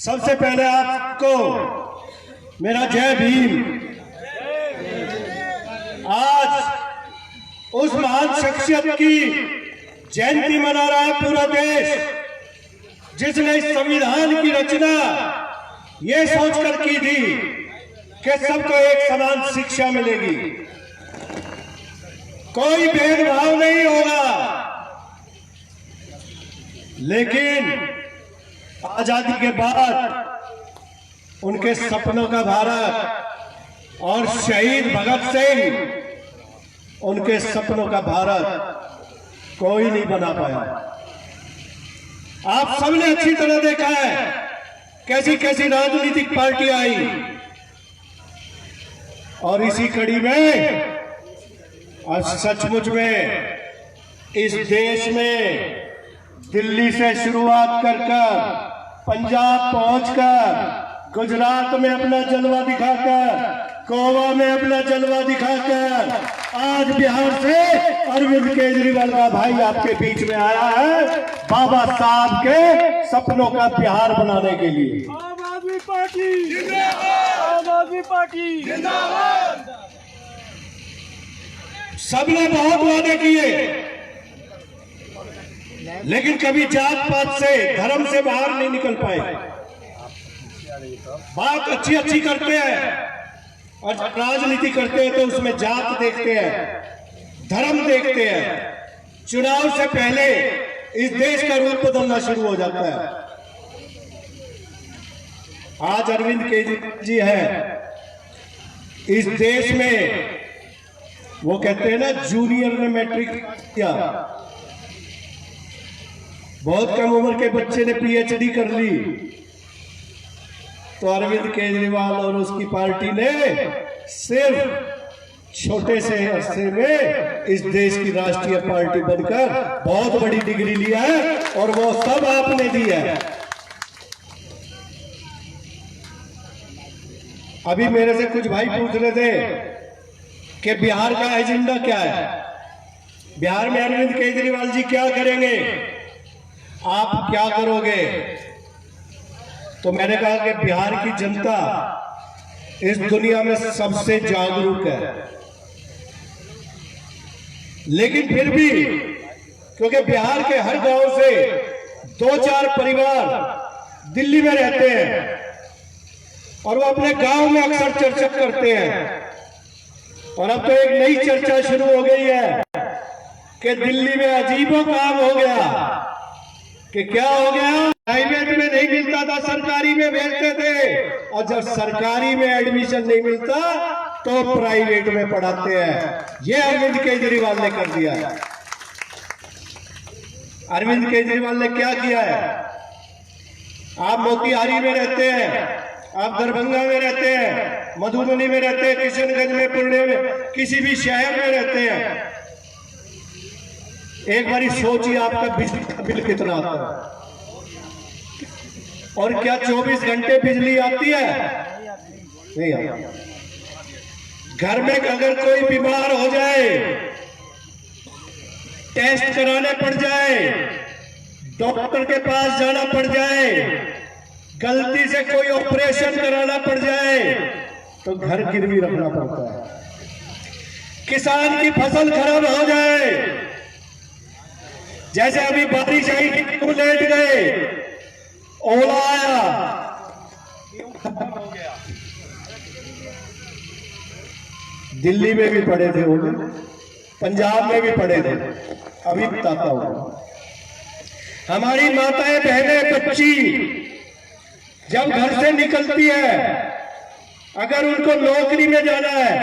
सबसे पहले आपको मेरा जय भीम। आज उस महान शख्सियत की जयंती मना रहा है पूरा देश, जिसने इस संविधान की रचना ये सोचकर की थी कि सबको एक समान शिक्षा मिलेगी, कोई भेदभाव नहीं होगा। लेकिन आजादी के बाद उनके सपनों का भारत और शहीद भगत सिंह उनके सपनों का भारत कोई नहीं बना पाया। आप सबने अच्छी तरह देखा है कैसी कैसी राजनीतिक पार्टी आई, और इसी कड़ी में और सचमुच में इस देश में दिल्ली से शुरुआत कर पंजाब पहुंचकर, गुजरात में अपना जलवा दिखाकर, गोवा में अपना जलवा दिखाकर, आज बिहार से अरविंद केजरीवाल का भाई आपके बीच में आया है बाबा साहब के सपनों का बिहार बनाने के लिए। आम आदमी पार्टी जिंदाबाद, आम आदमी पार्टी जिंदाबाद। सबने बहुत वादे किए, लेकिन कभी जात पात से, धर्म से बाहर नहीं निकल पाए। बात अच्छी अच्छी करते हैं और राजनीति करते हैं तो उसमें जात देखते हैं, धर्म देखते हैं। चुनाव से पहले इस देश का रूप बदलना शुरू हो जाता है। आज अरविंद केजरीवाल जी है इस देश में, वो कहते हैं ना जूनियर ने मैट्रिक किया, बहुत कम उम्र के बच्चे ने पीएचडी कर ली, तो अरविंद केजरीवाल और उसकी पार्टी ने सिर्फ छोटे से अरसे में इस देश की राष्ट्रीय पार्टी बनकर बहुत बड़ी डिग्री लिया है, और वो सब आपने दिया है। अभी मेरे से कुछ भाई पूछ रहे थे कि बिहार का एजेंडा क्या है, बिहार में अरविंद केजरीवाल जी क्या करेंगे, आप क्या करोगे। तो मैंने कहा कि बिहार की जनता इस दुनिया में सबसे जागरूक है, लेकिन फिर भी क्योंकि बिहार के हर गांव से 2-4 परिवार दिल्ली में रहते हैं और वो अपने गांव में अक्सर चर्चा करते हैं, और अब तो एक नई चर्चा शुरू हो गई है कि दिल्ली में अजीबो काम हो गया। कि क्या हो गया, प्राइवेट में नहीं मिलता था, सरकारी में भेजते थे, और जब सरकारी में एडमिशन नहीं मिलता तो प्राइवेट में पढ़ाते हैं। ये अरविंद केजरीवाल ने कर दिया है। अरविंद केजरीवाल ने क्या किया है, आप मोतिहारी में रहते हैं, आप दरभंगा में रहते हैं, मधुबनी में रहते हैं, किशनगंज में, पुणे में, किसी भी शहर में रहते हैं, एक बारी सोचिए आपका बिजली का बिल कितना आता है। और क्या 24 घंटे बिजली आती है? नहीं आती। घर में अगर कोई बीमार हो जाए, टेस्ट कराने पड़ जाए, डॉक्टर के पास जाना पड़ जाए, गलती से कोई ऑपरेशन कराना पड़ जाए, तो घर गिरवी रखना पड़ता है। किसान की फसल खराब हो जाए, जैसे अभी बारिश आई थी, क्यों लेट गए, ओला आया, हो गया। दिल्ली में भी पड़े थे ओले, पंजाब में भी पड़े थे। अभी बताता हूं, हमारी माताएं बहनें बच्ची जब घर से निकलती है, अगर उनको नौकरी में जाना है,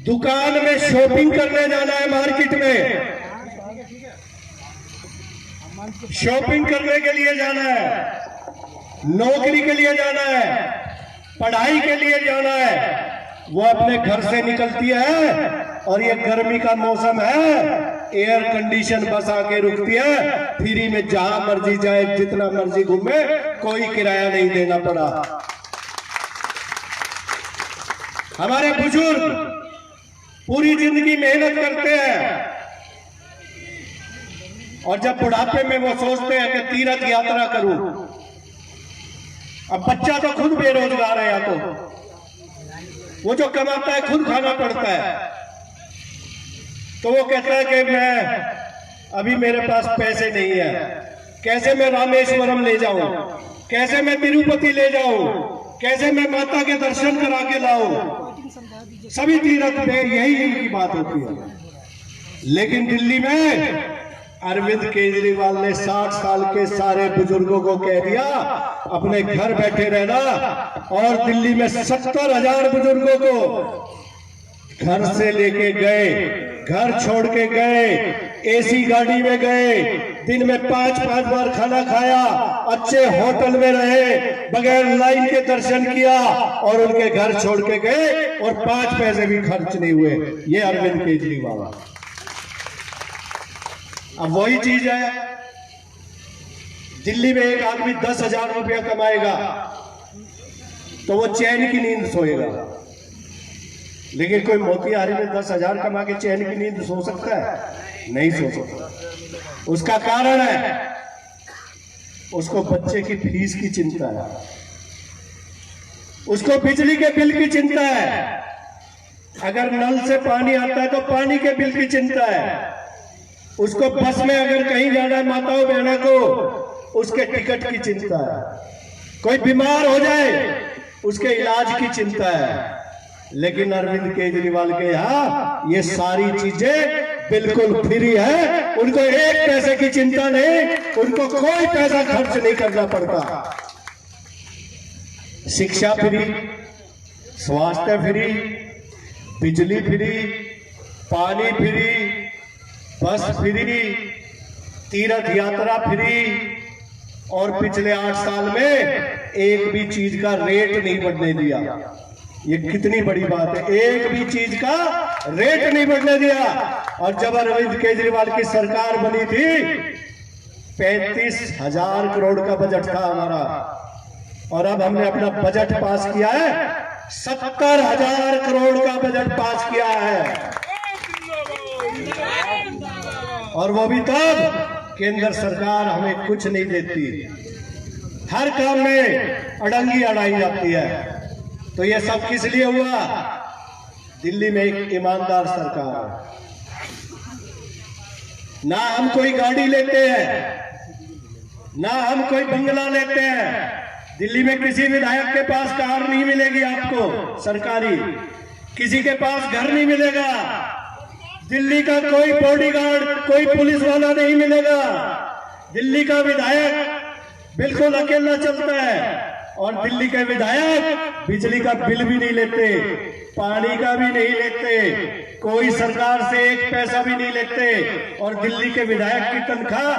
दुकान में शॉपिंग करने जाना है, मार्केट में शॉपिंग करने के लिए जाना है, नौकरी के लिए जाना है, पढ़ाई के लिए जाना है, वो अपने घर से निकलती है, और ये गर्मी का मौसम है, एयर कंडीशन बस आके रुकती है, फ्री में जहां मर्जी जाए, जितना मर्जी घूमे, कोई किराया नहीं देना पड़ा। हमारे बुजुर्ग पूरी जिंदगी मेहनत करते हैं और जब बुढ़ापे में वो सोचते हैं कि तीर्थ यात्रा करूं, अब बच्चा तो खुद बेरोजगार है, या तो वो जो कमाता है खुद खाना पड़ता है, तो वो कहता है कि मैं अभी मेरे पास पैसे नहीं है, कैसे मैं रामेश्वरम ले जाऊं, कैसे मैं तिरुपति ले जाऊं, कैसे मैं माता के दर्शन करा के लाऊं। सभी तीर्थ में यही इनकी बात होती है। लेकिन दिल्ली में अरविंद केजरीवाल ने 60 साल के सारे बुजुर्गों को कह दिया अपने घर बैठे रहना, और दिल्ली में 70,000 बुजुर्गों को घर से लेके गए, घर छोड़ के गए, एसी गाड़ी में गए, दिन में 5-5 बार खाना खाया, अच्छे होटल में रहे, बगैर लाइन के दर्शन किया और उनके घर छोड़ के गए और 5 पैसे भी खर्च नहीं हुए। ये अरविंद केजरीवाल। अब वही चीज है, दिल्ली में एक आदमी 10,000 रुपया कमाएगा तो वो चैन की नींद सोएगा, लेकिन कोई मोतिहारी में 10,000 कमा के चैन की नींद सो सकता है? नहीं सो सकता। उसका कारण है उसको बच्चे की फीस की चिंता है, उसको बिजली के बिल की चिंता है, अगर नल से पानी आता है तो पानी के बिल की चिंता है, उसको बस में अगर कहीं जाना है माताओं बहनों को उसके टिकट की चिंता है, कोई बीमार हो जाए उसके इलाज की चिंता है। लेकिन अरविंद केजरीवाल के यहाँ ये सारी चीजें बिल्कुल फ्री है, उनको एक पैसे की चिंता नहीं, उनको कोई पैसा खर्च नहीं करना पड़ता। शिक्षा फ्री, स्वास्थ्य फ्री, बिजली फ्री, पानी फ्री, बस फ्री, तीर्थ यात्रा फ्री, और पिछले 8 साल में एक भी चीज का रेट नहीं बढ़ने दिया। ये कितनी बड़ी बात है, एक भी चीज का रेट नहीं बढ़ने दिया। और जब अरविंद केजरीवाल की सरकार बनी थी 35,000 करोड़ का बजट था हमारा, और अब हमने अपना बजट पास किया है 70,000 करोड़ का बजट पास किया है, और वो भी तब केंद्र सरकार हमें कुछ नहीं देती, हर काम में अड़ंगी अड़ाई जाती है। तो ये सब किस लिए हुआ? दिल्ली में एक ईमानदार सरकार है, ना हम कोई गाड़ी लेते हैं, ना हम कोई बंगला लेते हैं। दिल्ली में किसी विधायक के पास कार नहीं मिलेगी आपको सरकारी, किसी के पास घर नहीं मिलेगा, दिल्ली का कोई बॉडीगार्ड, कोई पुलिस वाला नहीं मिलेगा। दिल्ली का विधायक बिल्कुल अकेला चलता है, और दिल्ली के विधायक बिजली का बिल भी नहीं लेते, पानी का भी नहीं लेते, कोई सरकार से एक पैसा भी नहीं लेते। और दिल्ली के विधायक की तनख्वाह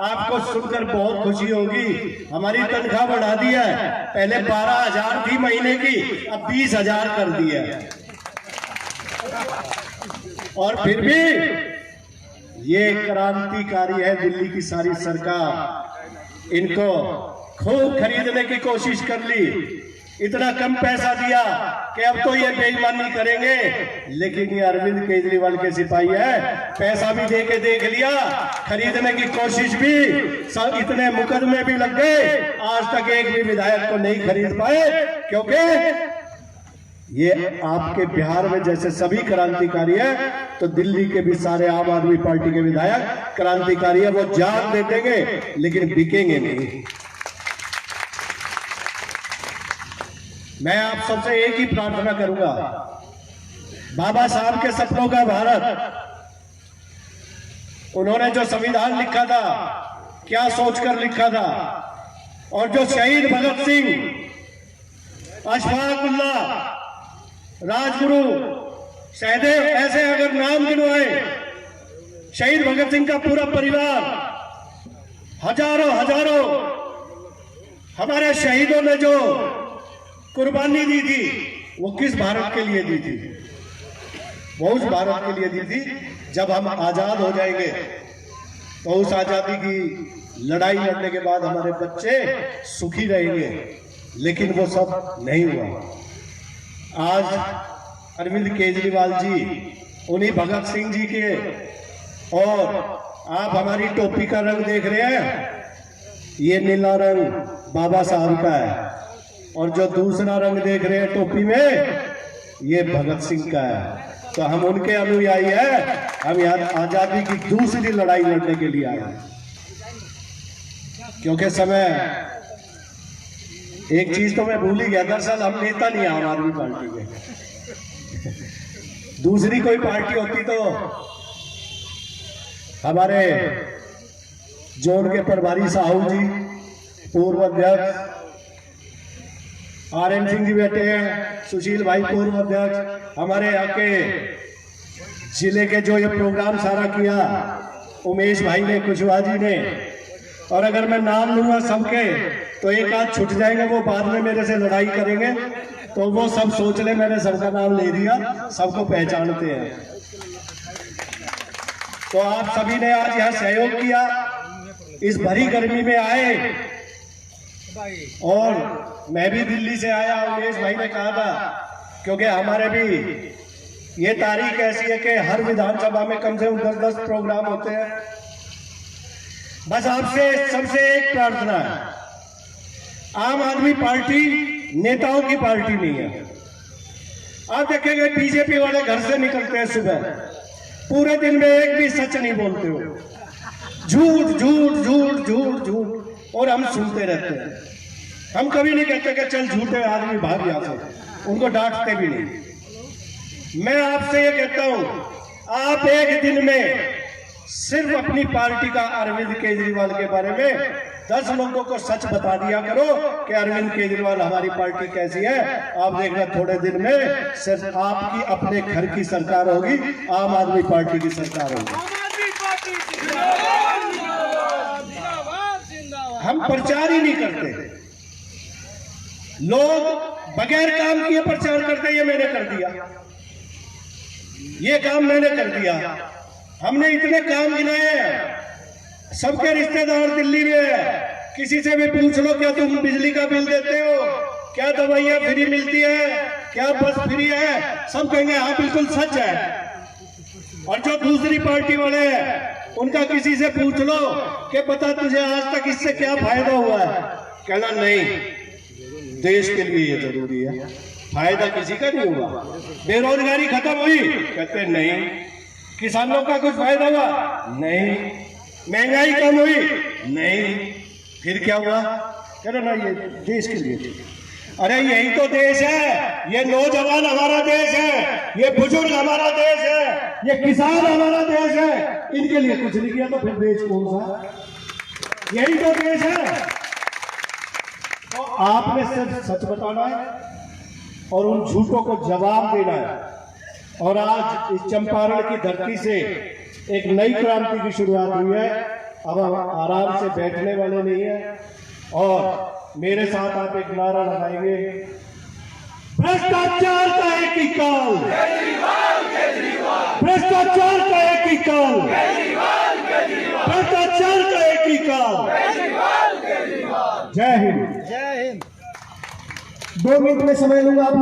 आपको सुनकर बहुत खुशी होगी, हमारी तनख्वाह बढ़ा दी है, पहले 12,000 थी महीने की, अब 20,000 कर दी है। और फिर भी ये क्रांतिकारी है दिल्ली की सारी सरकार, इनको खूब खरीदने की कोशिश कर ली, इतना कम पैसा दिया कि अब तो ये बेईमानी करेंगे। लेकिन ये अरविंद केजरीवाल के सिपाही है, पैसा भी दे के देख लिया, खरीदने की कोशिश भी, सब इतने मुकदमे भी लग गए, आज तक एक भी विधायक को नहीं खरीद पाए, क्योंकि ये आपके बिहार में जैसे सभी क्रांतिकारी है, तो दिल्ली के भी सारे आम आदमी पार्टी के विधायक क्रांतिकारी है, वो जान दे देंगे लेकिन बिकेंगे नहीं। मैं आप सबसे एक ही प्रार्थना करूंगा, बाबा साहब के सपनों का भारत, उन्होंने जो संविधान लिखा था क्या सोचकर लिखा था, और जो शहीद भगत सिंह, अशफाक उल्लाह, राजगुरु, सहदेव, ऐसे अगर नाम गिनवाए, शहीद भगत सिंह का पूरा परिवार, हजारों हजारों हमारे शहीदों ने जो कुर्बानी दी थी, वो किस भारत के लिए दी थी? वो उस भारत के लिए दी थी जब हम आजाद हो जाएंगे, तो उस आजादी की लड़ाई लड़ने के बाद हमारे बच्चे सुखी रहेंगे। लेकिन वो सब नहीं हुआ। आज अरविंद केजरीवाल जी उन्हीं भगत सिंह जी के और आप हमारी टोपी का रंग देख रहे हैं, ये नीला रंग बाबा साहब का है, और जो दूसरा रंग देख रहे हैं टोपी में, ये भगत सिंह का है। तो हम उनके अनुयायी हैं। हम यहाँ आजादी की दूसरी लड़ाई लड़ने के लिए आए हैं। क्योंकि समय, एक चीज तो मैं भूल ही गया, दरअसल हम नेता नहीं हैं आम आदमी पार्टी के। दूसरी कोई पार्टी होती तो हमारे जोन के प्रभारी साहू जी, पूर्व अध्यक्ष आर एन सिंह जी बैठे हैं, सुशील भाई पूर्व अध्यक्ष, हमारे यहाँ के जिले के जो ये प्रोग्राम सारा किया उमेश भाई ने, कुशवाहा जी ने, और अगर मैं नाम लूंगा सबके तो एक आध छूट जाएंगे, वो बाद में मेरे से लड़ाई करेंगे, तो वो सब सोच ले मैंने सबका नाम ले दिया, सबको पहचानते हैं। तो आप सभी ने आज यहाँ सहयोग किया, इस भरी गर्मी में आए, और मैं भी दिल्ली से आया, उमेश भाई ने कहा था, क्योंकि हमारे भी ये तारीख ऐसी है कि हर विधानसभा में कम से कम 10-10 प्रोग्राम होते हैं। बस आपसे सबसे एक प्रार्थना है, आम आदमी पार्टी नेताओं की पार्टी नहीं है। आप देखेंगे बीजेपी वाले घर से निकलते हैं सुबह, पूरे दिन में एक भी सच नहीं बोलते हो, झूठ झूठ झूठ झूठ झूठ, और हम सुनते रहते हैं। हम कभी नहीं कहते कि चल झूठे आदमी भाग यहाँ से, उनको डांटते भी नहीं। मैं आपसे ये कहता हूं, आप एक दिन में सिर्फ अपनी पार्टी का अरविंद केजरीवाल के बारे में 10 लोगों को सच बता दिया करो कि अरविंद केजरीवाल हमारी पार्टी कैसी है। आप देखना थोड़े दिन में सिर्फ आपकी अपने घर की सरकार होगी, आम आदमी पार्टी की सरकार होगी। हम प्रचार ही नहीं करते, लोग बगैर काम किए प्रचार करते। ये मैंने कर दिया, ये काम मैंने कर दिया, हमने इतने काम गिनाए हैं। सबके रिश्तेदार दिल्ली में है, किसी से भी पूछ लो, क्या तुम बिजली का बिल देते हो, क्या दवाइयाँ फ्री मिलती है, क्या बस फ्री है, सब कहेंगे हाँ बिल्कुल सच है। और जो दूसरी पार्टी वाले हैं उनका किसी से पूछ लो कि पता तुझे आज तक इससे क्या फायदा हुआ है, कहना नहीं, देश के लिए ये जरूरी है, फायदा किसी का नहीं हुआ। बेरोजगारी खत्म हुई, कहते नहीं। किसानों का कुछ फायदा हुआ, नहीं। महंगाई कम हुई, नहीं। फिर क्या हुआ, कह रहे ना ये देश के लिए। अरे यही तो देश है, ये नौजवान हमारा देश है, ये बुजुर्ग हमारा देश है, ये किसान हमारा देश है। इनके लिए कुछ नहीं किया तो फिर देश कौन सा? यही तो देश है। तो आपने सिर्फ सच बताना है और उन झूठों को जवाब देना है। और आज इस चंपारण की धरती से एक नई क्रांति की शुरुआत हुई है। अब हम आराम से बैठने वाले नहीं है, और मेरे साथ आप एक नारा लगाएंगे, भ्रष्टाचार का एक ही काल, भ्रष्टाचार का एक ही काल, भ्रष्टाचार का एक ही काल। जय हिंद। 2 मिनट में समय लूंगा आप